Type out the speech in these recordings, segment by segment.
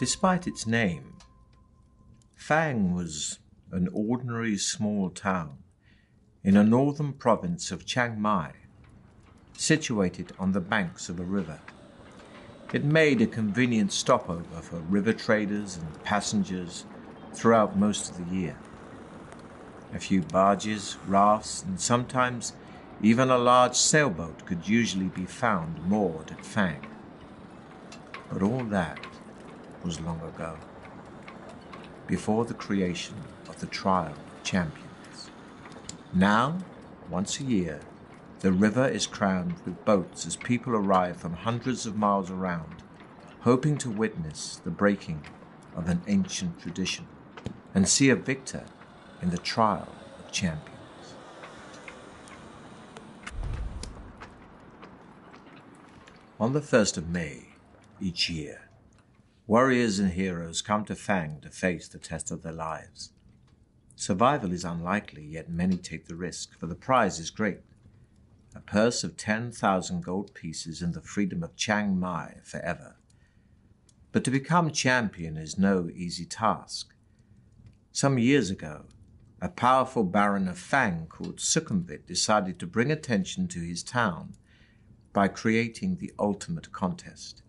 Despite its name, Fang was an ordinary small town in a northern province of Chiang Mai, situated on the banks of a river. It made a convenient stopover for river traders and passengers throughout most of the year. A few barges, rafts, and sometimes even a large sailboat could usually be found moored at Fang. But all that was long ago, before the creation of the Trial of Champions. Now, once a year, the river is crammed with boats as people arrive from hundreds of miles around, hoping to witness the breaking of an ancient tradition and see a victor in the Trial of Champions. On the 1st of May each year, warriors and heroes come to Fang to face the test of their lives. Survival is unlikely, yet many take the risk, for the prize is great. A purse of 10,000 gold pieces and the freedom of Chiang Mai forever. But to become champion is no easy task. Some years ago, a powerful baron of Fang called Sukumvit decided to bring attention to his town by creating the ultimate contest.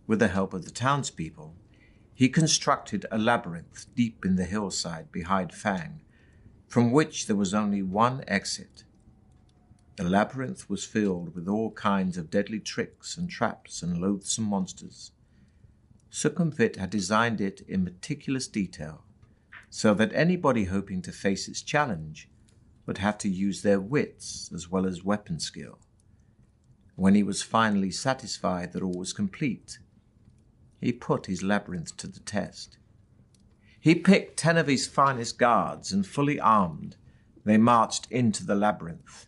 With the help of the townspeople, he constructed a labyrinth deep in the hillside behind Fang, from which there was only one exit. The labyrinth was filled with all kinds of deadly tricks and traps and loathsome monsters. Sukumvit had designed it in meticulous detail, so that anybody hoping to face its challenge would have to use their wits as well as weapon skill. When he was finally satisfied that all was complete, he put his labyrinth to the test. He picked 10 of his finest guards, and fully armed, they marched into the labyrinth.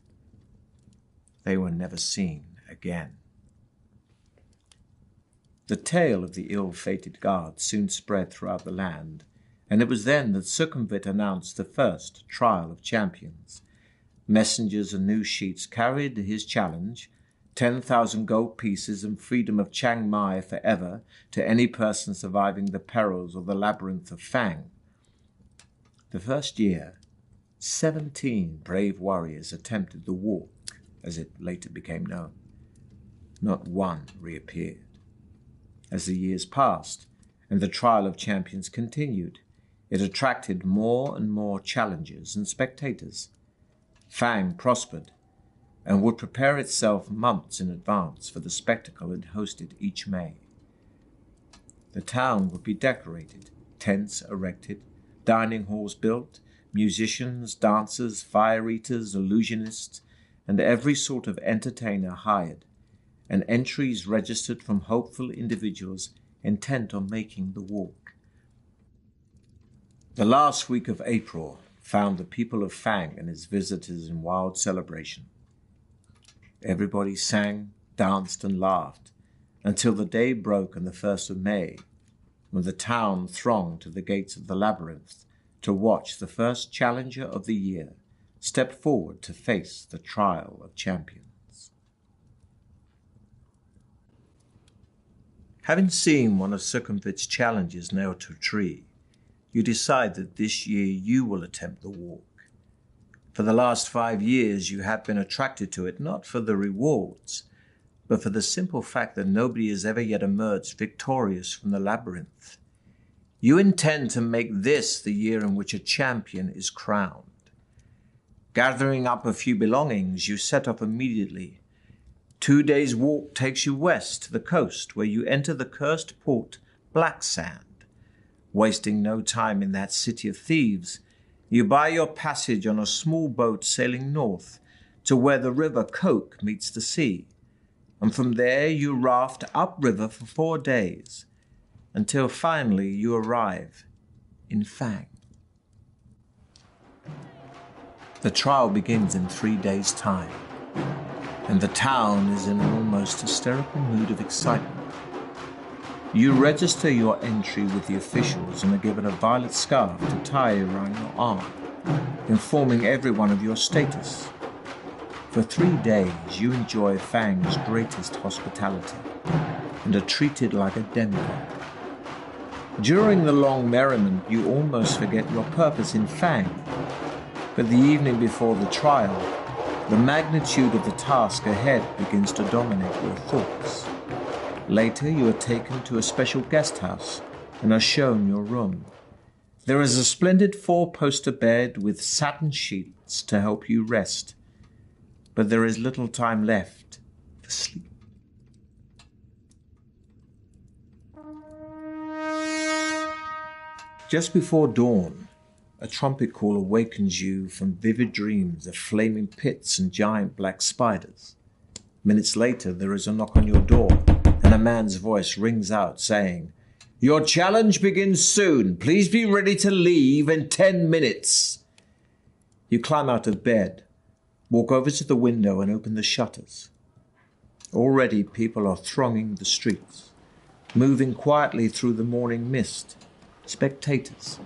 They were never seen again. The tale of the ill-fated guards soon spread throughout the land, and it was then that Sukumvit announced the first Trial of Champions. Messengers and news sheets carried his challenge, 10,000 gold pieces and freedom of Chiang Mai forever to any person surviving the perils of the labyrinth of Fang. The first year, 17 brave warriors attempted the walk, as it later became known. Not one reappeared. As the years passed and the Trial of Champions continued, it attracted more and more challengers and spectators. Fang prospered and would prepare itself months in advance for the spectacle it hosted each May. The town would be decorated, tents erected, dining halls built, musicians, dancers, fire-eaters, illusionists, and every sort of entertainer hired, and entries registered from hopeful individuals intent on making the walk. The last week of April found the people of Fang and its visitors in wild celebration. Everybody sang, danced, and laughed until the day broke on the 1st of May, when the town thronged to the gates of the labyrinth to watch the first challenger of the year step forward to face the Trial of Champions. Having seen one of Sukumvit's challenges nailed to a tree, you decide that this year you will attempt the walk. For the last 5 years you have been attracted to it not for the rewards, but for the simple fact that nobody has ever yet emerged victorious from the labyrinth. You intend to make this the year in which a champion is crowned. Gathering up a few belongings, you set off immediately. 2 days' walk takes you west to the coast, where you enter the cursed port Black Sand. Wasting no time in that city of thieves, you buy your passage on a small boat sailing north to where the river Coke meets the sea, and from there you raft upriver for 4 days, until finally you arrive in Fang. The trial begins in 3 days' time, and the town is in an almost hysterical mood of excitement. You register your entry with the officials and are given a violet scarf to tie around your arm, informing everyone of your status. For 3 days you enjoy Fang's greatest hospitality and are treated like a demigod. During the long merriment, you almost forget your purpose in Fang. But the evening before the trial, the magnitude of the task ahead begins to dominate your thoughts. Later, you are taken to a special guest house and are shown your room. There is a splendid 4-poster bed with satin sheets to help you rest. But there is little time left for sleep. Just before dawn, a trumpet call awakens you from vivid dreams of flaming pits and giant black spiders. Minutes later, there is a knock on your door, and a man's voice rings out saying, "Your challenge begins soon. Please be ready to leave in 10 minutes. You climb out of bed, walk over to the window and open the shutters. Already people are thronging the streets, moving quietly through the morning mist. Spectators,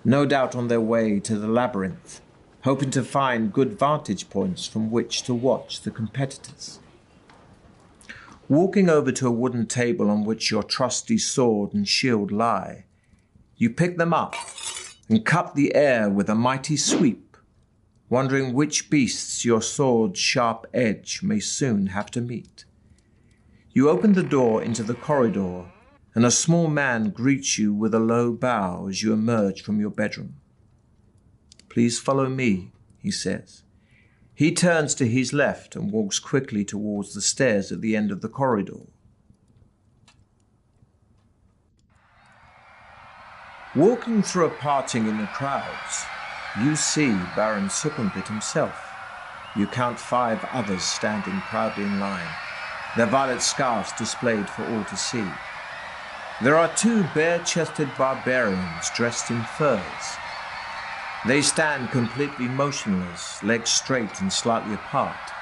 no doubt on their way to the labyrinth, hoping to find good vantage points from which to watch the competitors. Walking over to a wooden table on which your trusty sword and shield lie, you pick them up and cut the air with a mighty sweep, wondering which beasts your sword's sharp edge may soon have to meet. You open the door into the corridor, and a small man greets you with a low bow as you emerge from your bedroom. "Please follow me," he says. He turns to his left and walks quickly towards the stairs at the end of the corridor. Walking through a parting in the crowds, you see Baron Sukumvit himself. You count 5 others standing proudly in line, their violet scarves displayed for all to see. There are 2 bare-chested barbarians dressed in furs. They stand completely motionless, legs straight and slightly apart,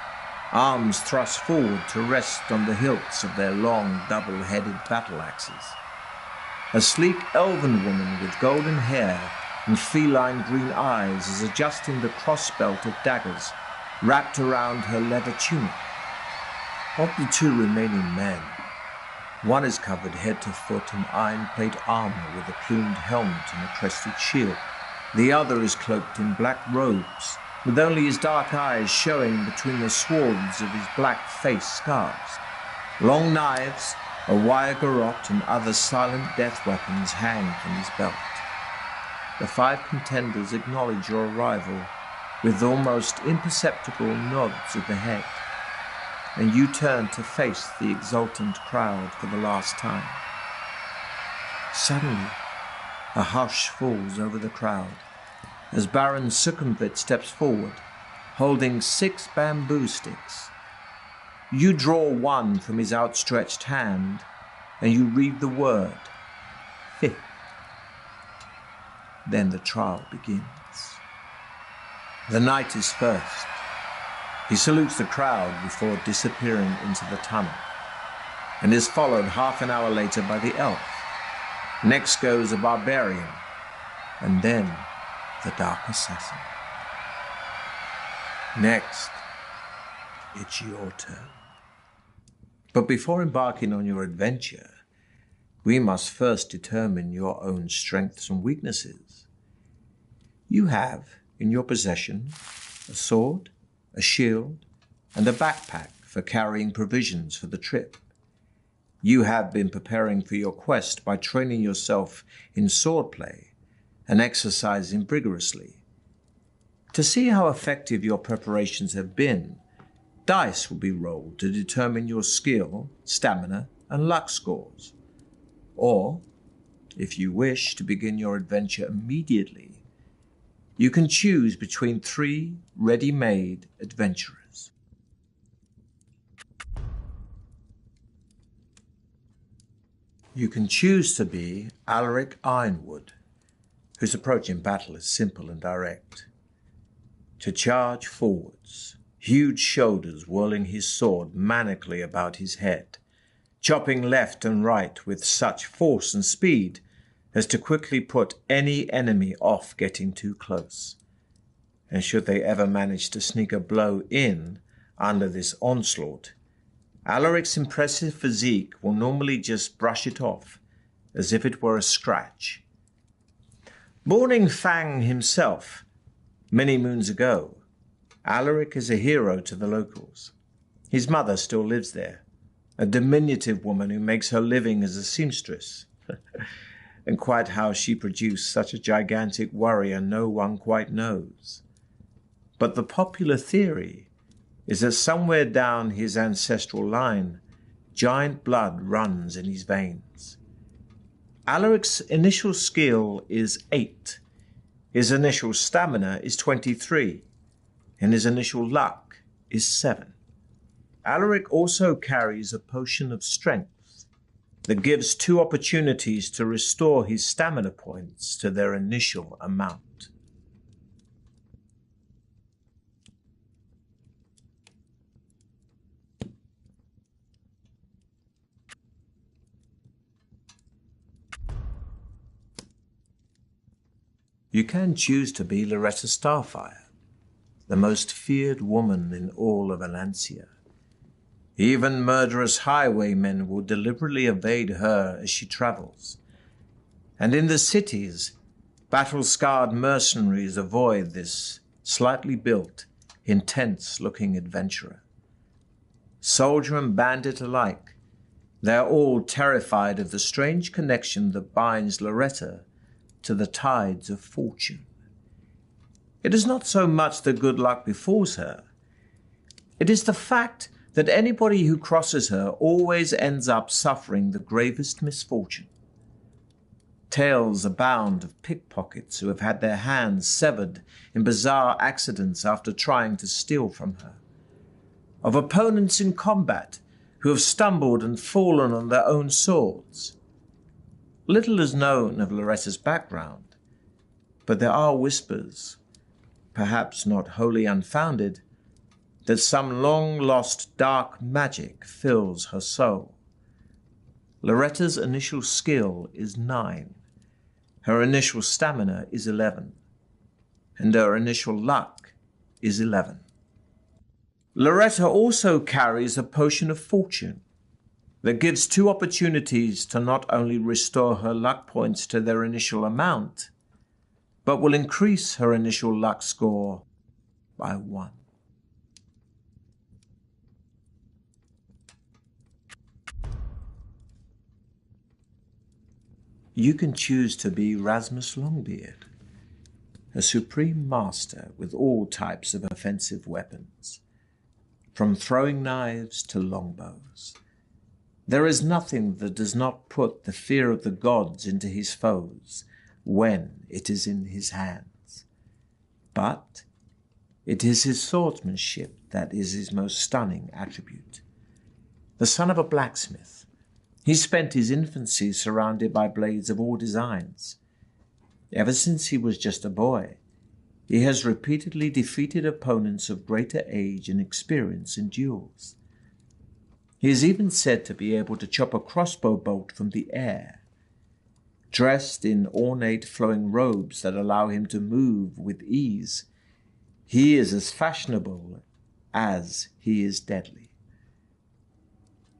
arms thrust forward to rest on the hilts of their long, double-headed battle axes. A sleek elven woman with golden hair and feline green eyes is adjusting the crossbelt of daggers wrapped around her leather tunic. Of the 2 remaining men, one is covered head to foot in iron-plate armor with a plumed helmet and a crested shield. The other is cloaked in black robes, with only his dark eyes showing between the swords of his black face scarves. Long knives, a wire garrote, and other silent death weapons hang from his belt. The 5 contenders acknowledge your arrival with almost imperceptible nods of the head, and you turn to face the exultant crowd for the last time. Suddenly, a hush falls over the crowd as Baron Sukumvit steps forward, holding 6 bamboo sticks. You draw one from his outstretched hand, and you read the word, 5th. Then the trial begins. The knight is first. He salutes the crowd before disappearing into the tunnel, and is followed half an hour later by the elf. Next goes a barbarian, and then the dark assassin. Next, it's your turn. But before embarking on your adventure, we must first determine your own strengths and weaknesses. You have in your possession a sword, a shield, and a backpack for carrying provisions for the trip. You have been preparing for your quest by training yourself in swordplay and exercising vigorously. To see how effective your preparations have been, dice will be rolled to determine your skill, stamina, and luck scores. Or, if you wish to begin your adventure immediately, you can choose between 3 ready-made adventurers. You can choose to be Alaric Ironwood, whose approach in battle is simple and direct. To charge forwards, huge shoulders whirling his sword manically about his head, chopping left and right with such force and speed as to quickly put any enemy off getting too close. And should they ever manage to sneak a blow in under this onslaught, Alaric's impressive physique will normally just brush it off, as if it were a scratch. Born in Fang himself many moons ago, Alaric is a hero to the locals. His mother still lives there, a diminutive woman who makes her living as a seamstress. And quite how she produced such a gigantic warrior no one quite knows. But the popular theory is that somewhere down his ancestral line, giant blood runs in his veins. Alaric's initial skill is 8, his initial stamina is 23, and his initial luck is 7. Alaric also carries a potion of strength that gives 2 opportunities to restore his stamina points to their initial amount. You can choose to be Loretta Starfire, the most feared woman in all of Alancia. Even murderous highwaymen will deliberately evade her as she travels. And in the cities, battle-scarred mercenaries avoid this slightly built, intense-looking adventurer. Soldier and bandit alike, they are all terrified of the strange connection that binds Loretta to the tides of fortune. It is not so much that good luck befalls her. It is the fact that anybody who crosses her always ends up suffering the gravest misfortune. Tales abound of pickpockets who have had their hands severed in bizarre accidents after trying to steal from her, of opponents in combat who have stumbled and fallen on their own swords. Little is known of Loretta's background, but there are whispers, perhaps not wholly unfounded, that some long-lost dark magic fills her soul. Loretta's initial skill is 9, her initial stamina is 11, and her initial luck is 11. Loretta also carries a potion of fortune that gives 2 opportunities to not only restore her luck points to their initial amount, but will increase her initial luck score by 1. You can choose to be Rasmus Longbeard, a supreme master with all types of offensive weapons, from throwing knives to longbows. There is nothing that does not put the fear of the gods into his foes when it is in his hands. But it is his swordsmanship that is his most stunning attribute. The son of a blacksmith, he spent his infancy surrounded by blades of all designs. Ever since he was just a boy, he has repeatedly defeated opponents of greater age and experience in duels. He is even said to be able to chop a crossbow bolt from the air. Dressed in ornate flowing robes that allow him to move with ease, he is as fashionable as he is deadly.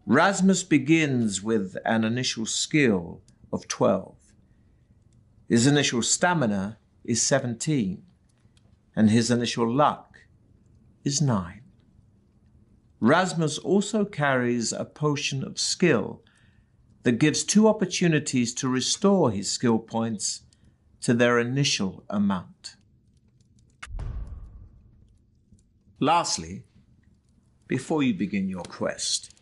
Rasmus begins with an initial skill of 12. His initial stamina is 17, and his initial luck is 9. Rasmus also carries a potion of skill that gives 2 opportunities to restore his skill points to their initial amount. Lastly, before you begin your quest,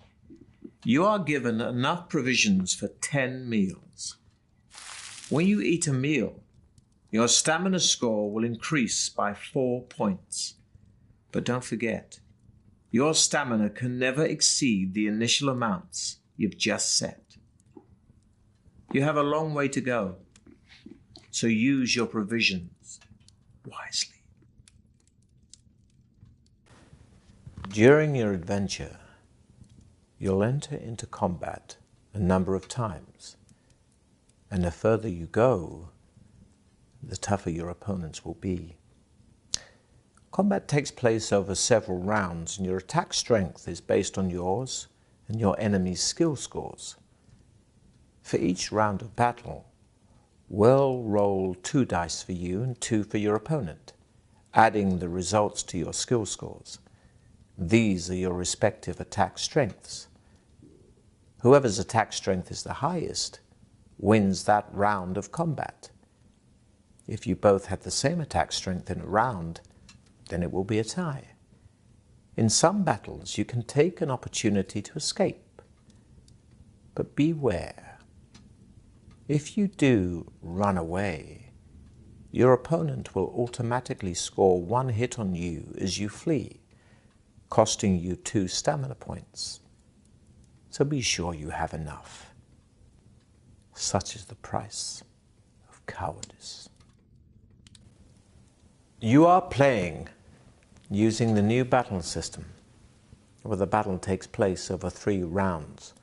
you are given enough provisions for 10 meals. When you eat a meal, your stamina score will increase by 4 points. But don't forget, your stamina can never exceed the initial amounts you've just set. You have a long way to go, so use your provisions wisely. During your adventure, you'll enter into combat a number of times, and the further you go, the tougher your opponents will be. Combat takes place over several rounds, and your attack strength is based on yours and your enemy's skill scores. For each round of battle, we'll roll 2 dice for you and 2 for your opponent, adding the results to your skill scores. These are your respective attack strengths. Whoever's attack strength is the highest wins that round of combat. If you both have the same attack strength in a round, then it will be a tie. In some battles, you can take an opportunity to escape. But beware. If you do run away, your opponent will automatically score 1 hit on you as you flee, costing you 2 stamina points. So be sure you have enough. Such is the price of cowardice. You are playing using the new battle system, where the battle takes place over 3 rounds.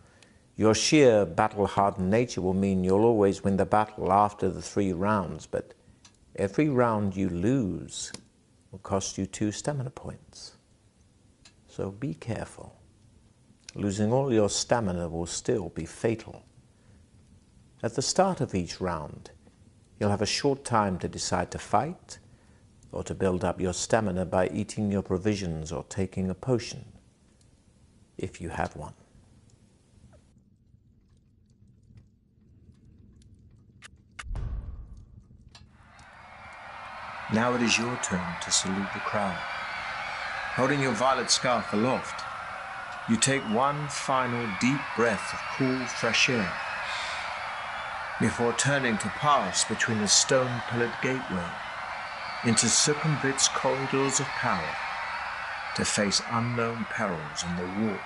Your sheer battle-hardened nature will mean you'll always win the battle after the 3 rounds, but every round you lose will cost you 2 stamina points. So be careful. Losing all your stamina will still be fatal. At the start of each round, you'll have a short time to decide to fight, or to build up your stamina by eating your provisions or taking a potion, if you have one. Now it is your turn to salute the crowd. Holding your violet scarf aloft, you take one final deep breath of cool, fresh air before turning to pass between the stone-pillared gateway into Sukumvit's corridors of power to face unknown perils on the walk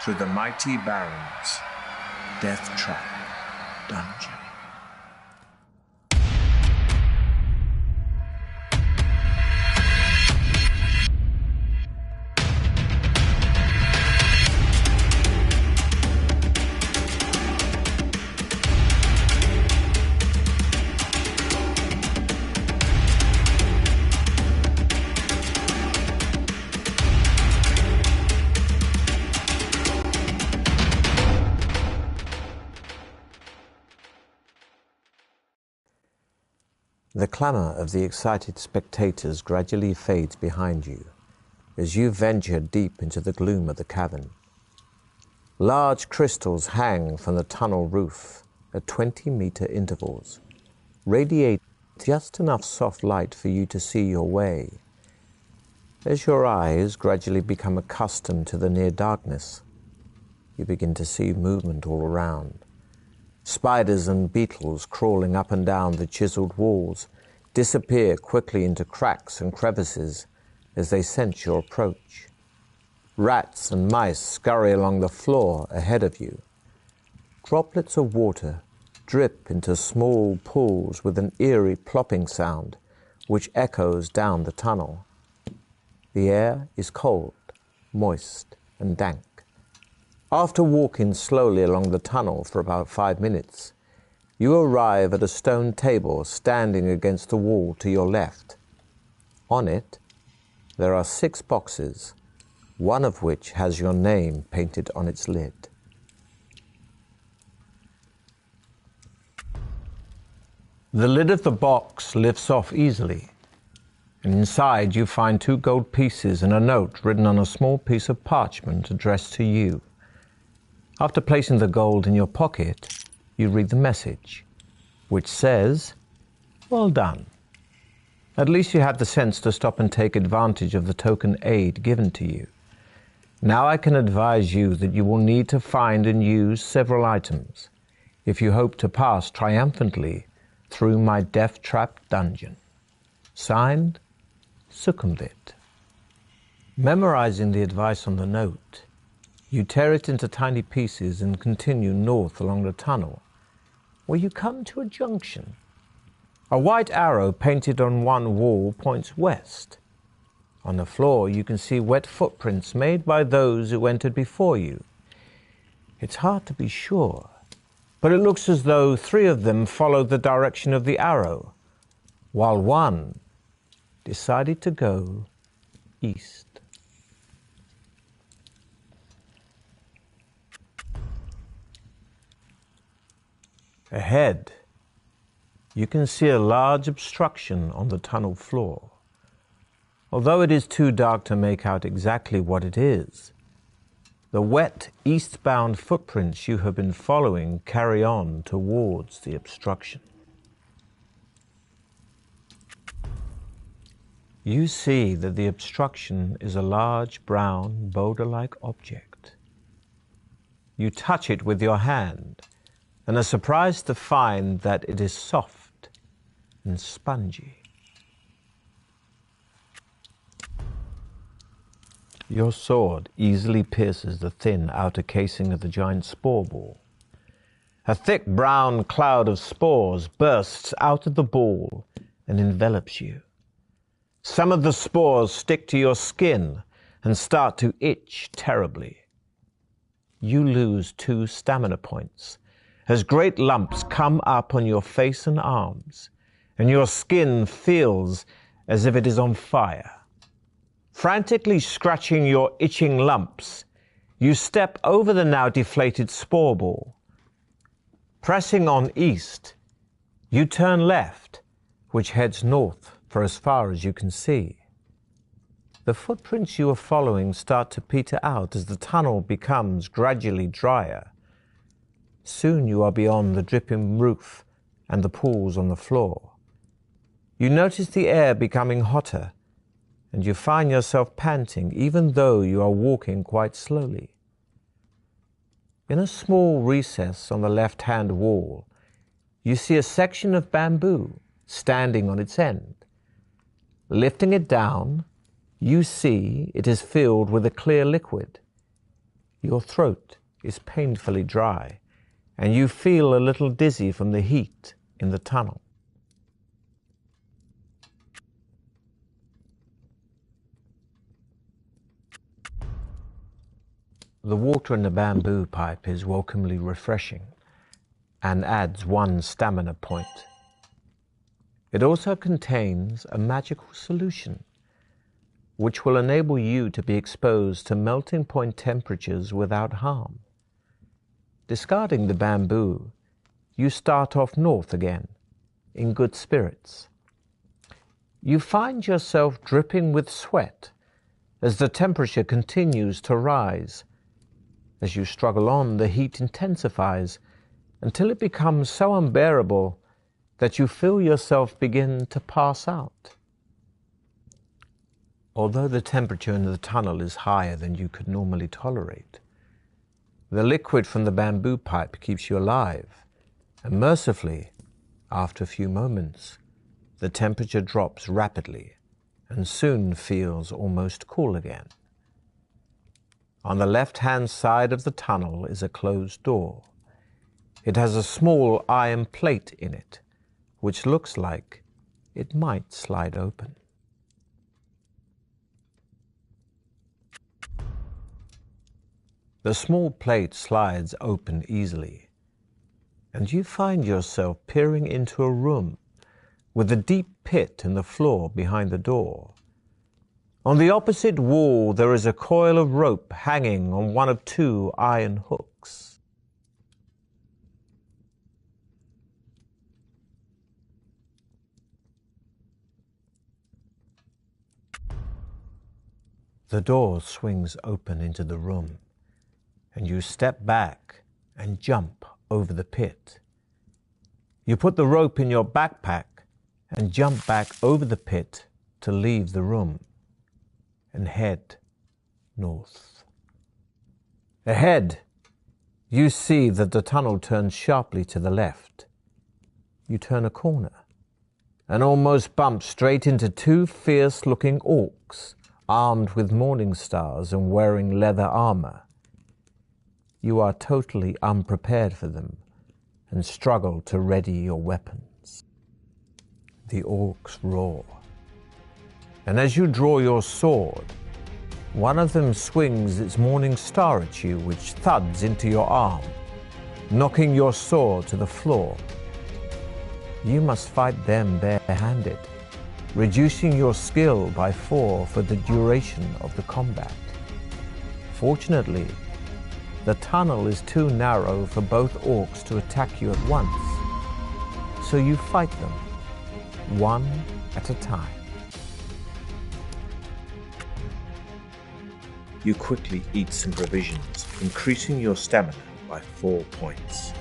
through the mighty Baron's Deathtrap Dungeon. The clamour of the excited spectators gradually fades behind you as you venture deep into the gloom of the cavern. Large crystals hang from the tunnel roof at 20-metre intervals, radiate just enough soft light for you to see your way. As your eyes gradually become accustomed to the near darkness, you begin to see movement all around. Spiders and beetles crawling up and down the chiselled walls disappear quickly into cracks and crevices as they sense your approach. Rats and mice scurry along the floor ahead of you. Droplets of water drip into small pools with an eerie plopping sound which echoes down the tunnel. The air is cold, moist, and dank. After walking slowly along the tunnel for about 5 minutes, you arrive at a stone table standing against the wall to your left. On it, there are 6 boxes, one of which has your name painted on its lid. The lid of the box lifts off easily, and inside you find 2 gold pieces and a note written on a small piece of parchment addressed to you. After placing the gold in your pocket, you read the message, which says, "Well done. At least you had the sense to stop and take advantage of the token aid given to you. Now I can advise you that you will need to find and use several items if you hope to pass triumphantly through my Deathtrap Dungeon. Signed, Sukumvit." Memorizing the advice on the note, you tear it into tiny pieces and continue north along the tunnel, where you come to a junction. A white arrow painted on one wall points west. On the floor, you can see wet footprints made by those who entered before you. It's hard to be sure, but it looks as though 3 of them followed the direction of the arrow, while one decided to go east. Ahead, you can see a large obstruction on the tunnel floor. Although it is too dark to make out exactly what it is, the wet, eastbound footprints you have been following carry on towards the obstruction. You see that the obstruction is a large, brown, boulder-like object. You touch it with your hand and are surprised to find that it is soft and spongy. Your sword easily pierces the thin outer casing of the giant spore ball. A thick brown cloud of spores bursts out of the ball and envelops you. Some of the spores stick to your skin and start to itch terribly. You lose 2 stamina points as great lumps come up on your face and arms, and your skin feels as if it is on fire. Frantically scratching your itching lumps, you step over the now deflated spore ball. Pressing on east, you turn left, which heads north for as far as you can see. The footprints you are following start to peter out as the tunnel becomes gradually drier. Soon you are beyond the dripping roof and the pools on the floor. You notice the air becoming hotter, and you find yourself panting even though you are walking quite slowly. In a small recess on the left-hand wall, you see a section of bamboo standing on its end. Lifting it down, you see it is filled with a clear liquid. Your throat is painfully dry, and you feel a little dizzy from the heat in the tunnel. The water in the bamboo pipe is welcomely refreshing and adds 1 stamina point. It also contains a magical solution which will enable you to be exposed to melting point temperatures without harm. Discarding the bamboo, you start off north again, in good spirits. You find yourself dripping with sweat as the temperature continues to rise. As you struggle on, the heat intensifies until it becomes so unbearable that you feel yourself begin to pass out. Although the temperature in the tunnel is higher than you could normally tolerate, the liquid from the bamboo pipe keeps you alive, and mercifully, after a few moments, the temperature drops rapidly and soon feels almost cool again. On the left-hand side of the tunnel is a closed door. It has a small iron plate in it, which looks like it might slide open. The small plate slides open easily, and you find yourself peering into a room with a deep pit in the floor behind the door. On the opposite wall, there is a coil of rope hanging on one of 2 iron hooks. The door swings open into the room, and you step back and jump over the pit. You put the rope in your backpack and jump back over the pit to leave the room and head north. Ahead, you see that the tunnel turns sharply to the left. You turn a corner and almost bump straight into 2 fierce-looking orcs armed with morning stars and wearing leather armor. You are totally unprepared for them and struggle to ready your weapons. The orcs roar, and as you draw your sword, one of them swings its morning star at you, which thuds into your arm, knocking your sword to the floor. You must fight them barehanded, reducing your skill by 4 for the duration of the combat. Fortunately, the tunnel is too narrow for both orcs to attack you at once, So you fight them, one at a time. You quickly eat some provisions, increasing your stamina by 4 points.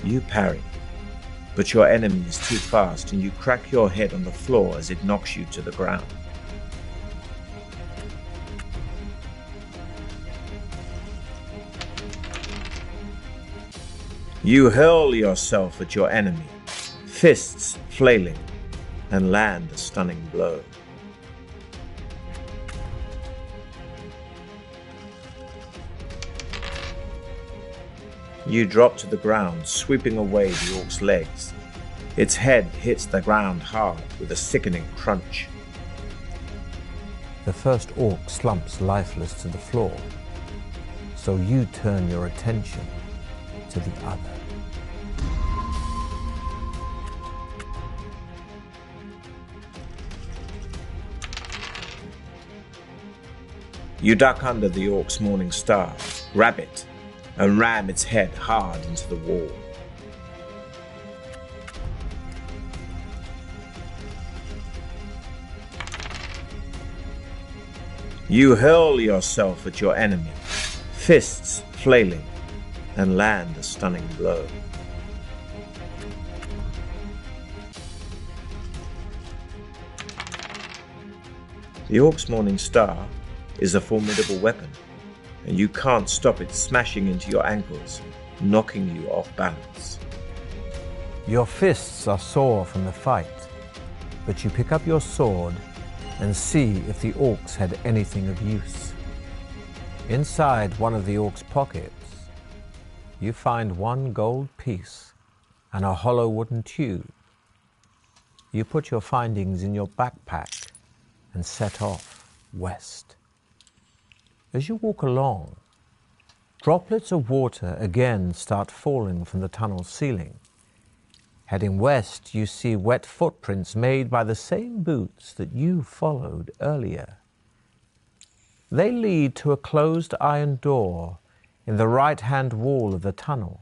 You parry, but your enemy is too fast and you crack your head on the floor as it knocks you to the ground. You hurl yourself at your enemy, fists flailing, and land a stunning blow. You drop to the ground, sweeping away the orc's legs. Its head hits the ground hard with a sickening crunch. The first orc slumps lifeless to the floor, so you turn your attention to the other. You duck under the orc's morning star, grab it, and ram its head hard into the wall. You hurl yourself at your enemy, fists flailing, and land a stunning blow. The orc's morning star is a formidable weapon, and you can't stop it smashing into your ankles, knocking you off balance. Your fists are sore from the fight, but you pick up your sword and see if the orcs had anything of use. Inside one of the orc's pockets, you find 1 gold piece and a hollow wooden tube. You put your findings in your backpack and set off west. As you walk along, droplets of water again start falling from the tunnel ceiling. Heading west, you see wet footprints made by the same boots that you followed earlier. They lead to a closed iron door in the right-hand wall of the tunnel,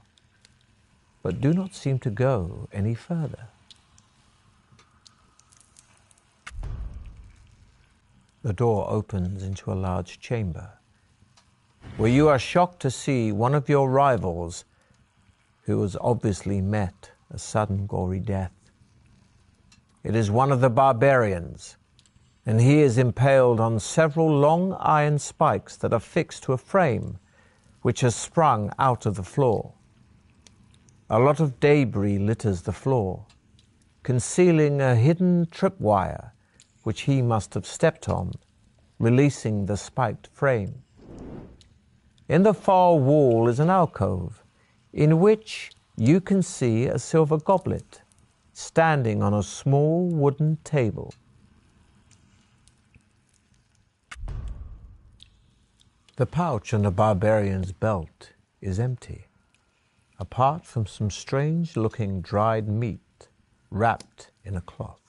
but do not seem to go any further. The door opens into a large chamber, where you are shocked to see one of your rivals who has obviously met a sudden gory death. It is one of the barbarians, and he is impaled on several long iron spikes that are fixed to a frame which has sprung out of the floor. A lot of debris litters the floor, concealing a hidden tripwire which he must have stepped on, releasing the spiked frame. In the far wall is an alcove, in which you can see a silver goblet standing on a small wooden table. The pouch on the barbarian's belt is empty, apart from some strange-looking dried meat wrapped in a cloth.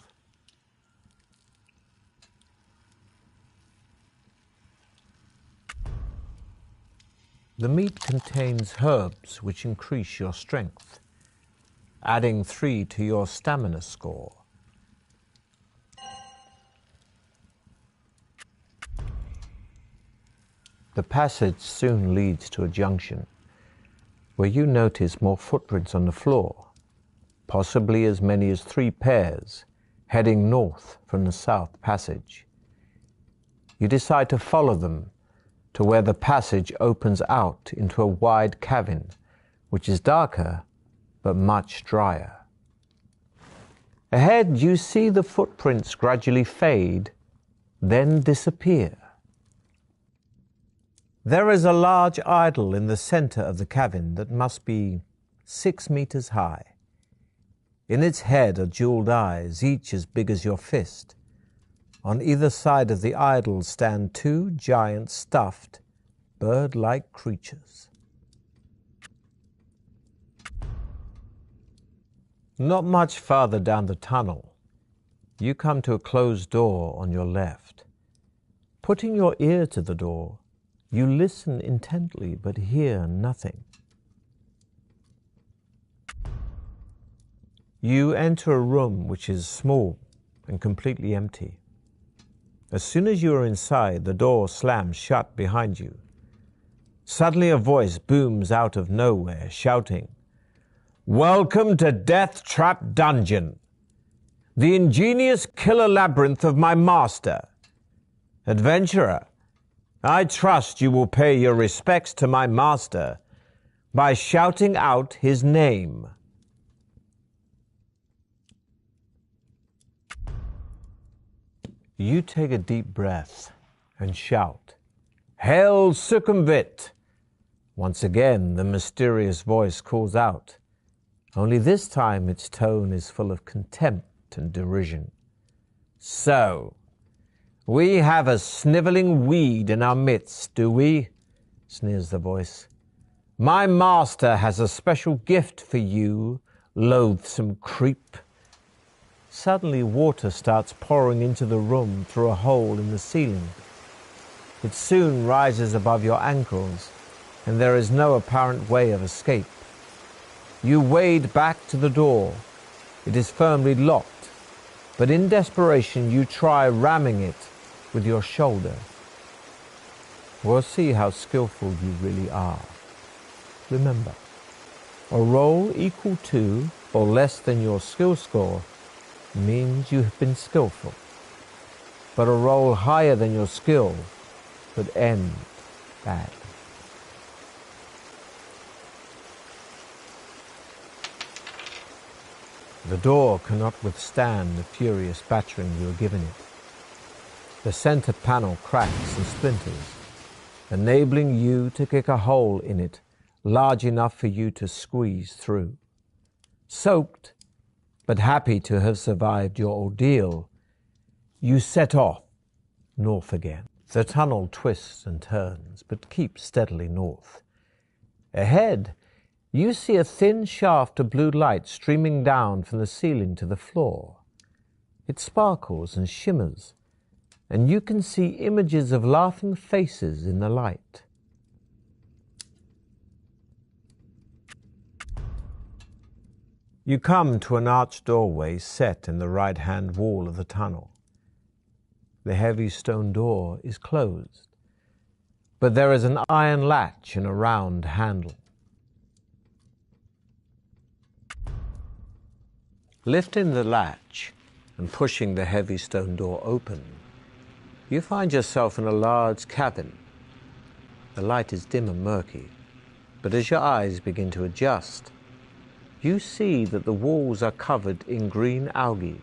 The meat contains herbs which increase your strength, adding 3 to your stamina score. The passage soon leads to a junction, where you notice more footprints on the floor, possibly as many as 3 pairs, heading north from the south passage. You decide to follow them to where the passage opens out into a wide cavern, which is darker but much drier. Ahead, you see the footprints gradually fade, then disappear. There is a large idol in the center of the cavern that must be 6 meters high. In its head are jeweled eyes, each as big as your fist. On either side of the idol stand 2 giant stuffed, bird-like creatures. Not much farther down the tunnel, you come to a closed door on your left. Putting your ear to the door, you listen intently but hear nothing. You enter a room which is small and completely empty. As soon as you are inside, the door slams shut behind you. Suddenly a voice booms out of nowhere, shouting, "Welcome to Deathtrap Dungeon, the ingenious killer labyrinth of my master. Adventurer, I trust you will pay your respects to my master by shouting out his name." You take a deep breath and shout, "Hail Sukumvit!" Once again, the mysterious voice calls out, only this time its tone is full of contempt and derision. "So, we have a sniveling weed in our midst, do we?" sneers the voice. "My master has a special gift for you, loathsome creep." Suddenly, water starts pouring into the room through a hole in the ceiling. It soon rises above your ankles, and there is no apparent way of escape. You wade back to the door. It is firmly locked, but in desperation you try ramming it with your shoulder. We'll see how skillful you really are. Remember, a roll equal to or less than your skill score means you have been skillful, but a roll higher than your skill could end badly. The door cannot withstand the furious battering you are giving it. The center panel cracks and splinters, enabling you to kick a hole in it large enough for you to squeeze through. Soaked, but happy to have survived your ordeal, you set off north again. The tunnel twists and turns, but keeps steadily north. Ahead, you see a thin shaft of blue light streaming down from the ceiling to the floor. It sparkles and shimmers, and you can see images of laughing faces in the light. You come to an arched doorway set in the right-hand wall of the tunnel. The heavy stone door is closed, but there is an iron latch and a round handle. Lifting the latch and pushing the heavy stone door open, you find yourself in a large cabin. The light is dim and murky, but as your eyes begin to adjust, you see that the walls are covered in green algae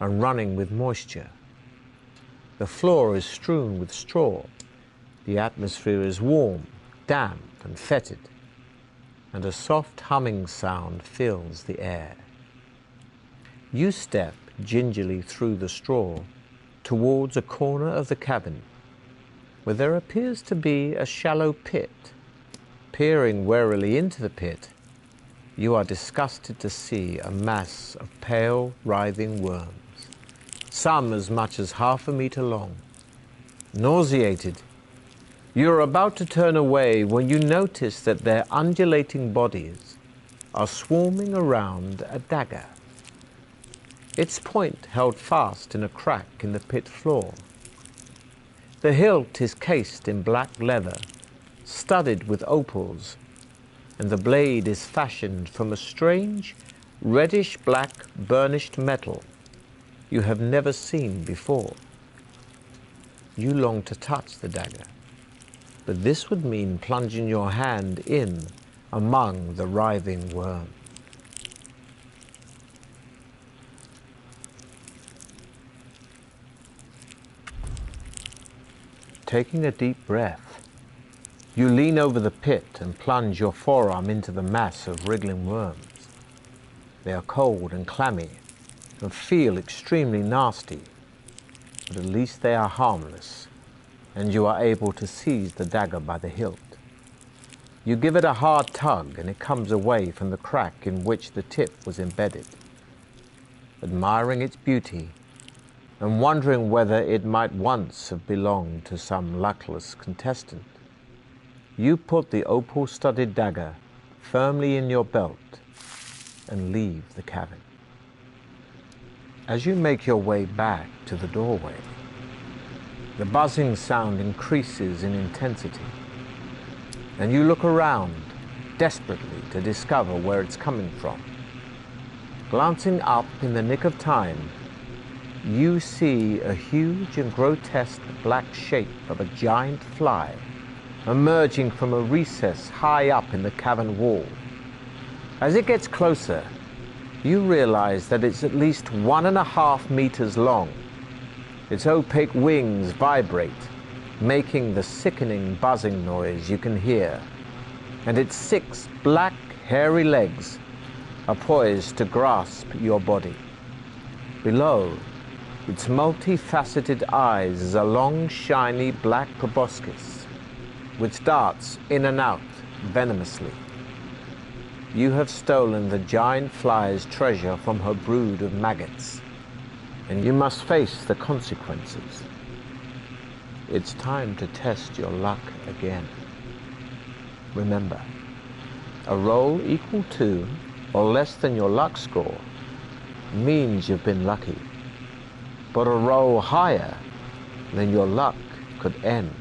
and running with moisture. The floor is strewn with straw. The atmosphere is warm, damp, and fetid, and a soft humming sound fills the air. You step gingerly through the straw towards a corner of the cabin where there appears to be a shallow pit. Peering warily into the pit, you are disgusted to see a mass of pale, writhing worms, some as much as 1/2 meter long. Nauseated, you are about to turn away when you notice that their undulating bodies are swarming around a dagger, its point held fast in a crack in the pit floor. The hilt is cased in black leather, studded with opals, and the blade is fashioned from a strange, reddish-black burnished metal you have never seen before. You long to touch the dagger, but this would mean plunging your hand in among the writhing worm. Taking a deep breath, you lean over the pit and plunge your forearm into the mass of wriggling worms. They are cold and clammy and feel extremely nasty, but at least they are harmless, and you are able to seize the dagger by the hilt. You give it a hard tug and it comes away from the crack in which the tip was embedded. Admiring its beauty, and wondering whether it might once have belonged to some luckless contestant, you put the opal-studded dagger firmly in your belt and leave the cavern. As you make your way back to the doorway, the buzzing sound increases in intensity, and you look around desperately to discover where it's coming from. Glancing up in the nick of time, you see a huge and grotesque black shape of a giant fly emerging from a recess high up in the cavern wall. As it gets closer, you realize that it's at least 1.5 meters long. Its opaque wings vibrate, making the sickening buzzing noise you can hear, and its 6 black, hairy legs are poised to grasp your body. Below, its multifaceted eyes is a long, shiny black proboscis, which darts in and out venomously. You have stolen the giant fly's treasure from her brood of maggots, and you must face the consequences. It's time to test your luck again. Remember, a roll equal to or less than your luck score means you've been lucky, but a roll higher than your luck could end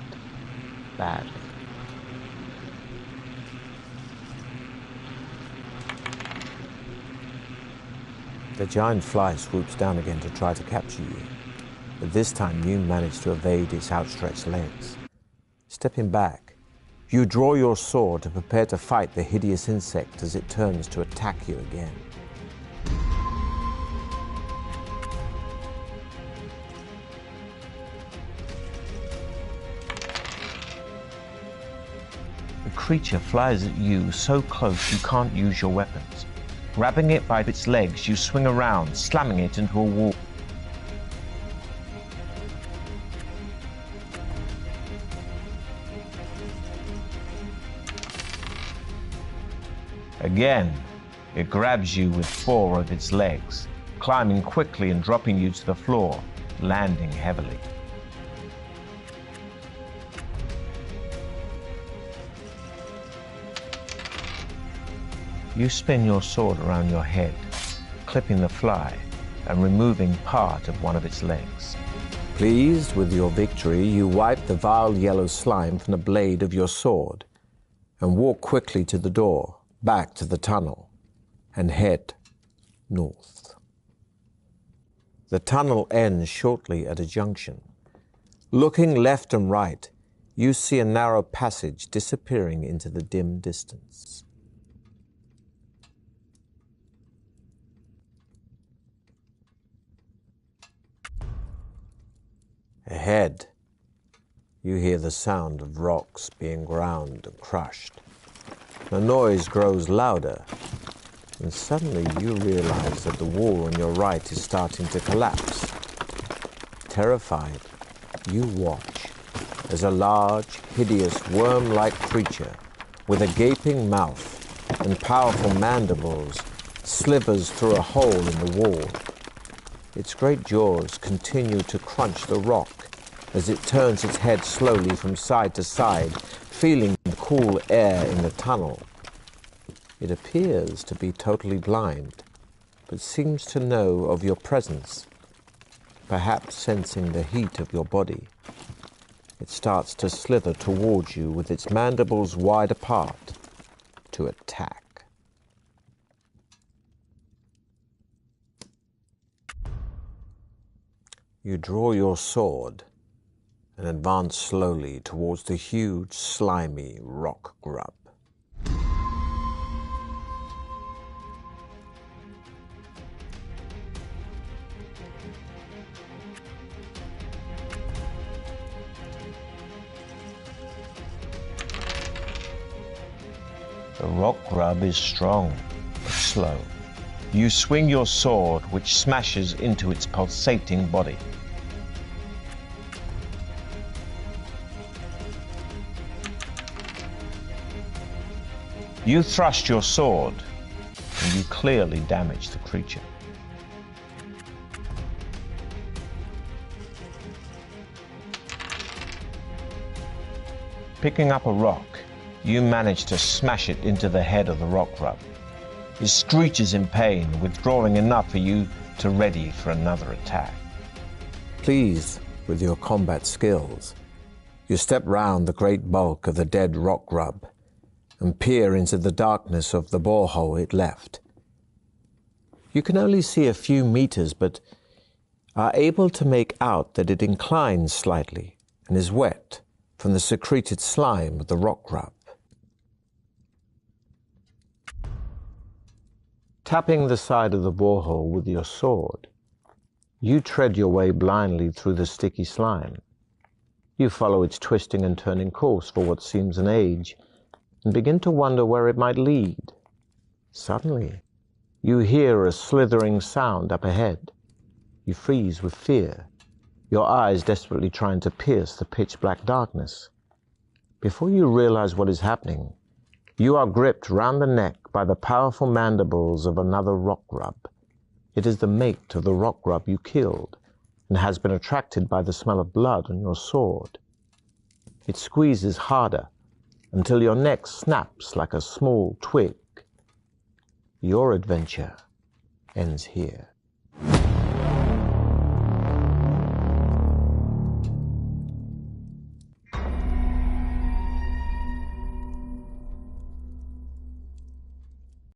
badly. The giant fly swoops down again to try to capture you, but this time you manage to evade its outstretched legs. Stepping back, you draw your sword to prepare to fight the hideous insect as it turns to attack you again. The creature flies at you so close you can't use your weapons. Grabbing it by its legs, you swing around, slamming it into a wall. Again, it grabs you with 4 of its legs, climbing quickly and dropping you to the floor, landing heavily. You spin your sword around your head, clipping the fly and removing part of one of its legs. Pleased with your victory, you wipe the vile yellow slime from the blade of your sword and walk quickly to the door, back to the tunnel, and head north. The tunnel ends shortly at a junction. Looking left and right, you see a narrow passage disappearing into the dim distance. Ahead, you hear the sound of rocks being ground and crushed. The noise grows louder, and suddenly you realize that the wall on your right is starting to collapse. Terrified, you watch as a large, hideous, worm-like creature with a gaping mouth and powerful mandibles slithers through a hole in the wall. Its great jaws continue to crunch the rock as it turns its head slowly from side to side, feeling the cool air in the tunnel. It appears to be totally blind, but seems to know of your presence, perhaps sensing the heat of your body. It starts to slither towards you with its mandibles wide apart to attack. You draw your sword and advance slowly towards the huge, slimy rock grub. The rock grub is strong, but slow. You swing your sword, which smashes into its pulsating body. You thrust your sword, and you clearly damage the creature. Picking up a rock, you manage to smash it into the head of the rock grub. It screeches in pain, withdrawing enough for you to ready for another attack. Pleased with your combat skills, you step round the great bulk of the dead rock grub and peer into the darkness of the borehole it left. You can only see a few meters, but are able to make out that it inclines slightly and is wet from the secreted slime of the rock grub. Tapping the side of the borehole with your sword, you tread your way blindly through the sticky slime. You follow its twisting and turning course for what seems an age and begin to wonder where it might lead. Suddenly, you hear a slithering sound up ahead. You freeze with fear, your eyes desperately trying to pierce the pitch-black darkness. Before you realize what is happening, you are gripped round the neck by the powerful mandibles of another rock grub. It is the mate of the rock grub you killed and has been attracted by the smell of blood on your sword. It squeezes harder until your neck snaps like a small twig. Your adventure ends here.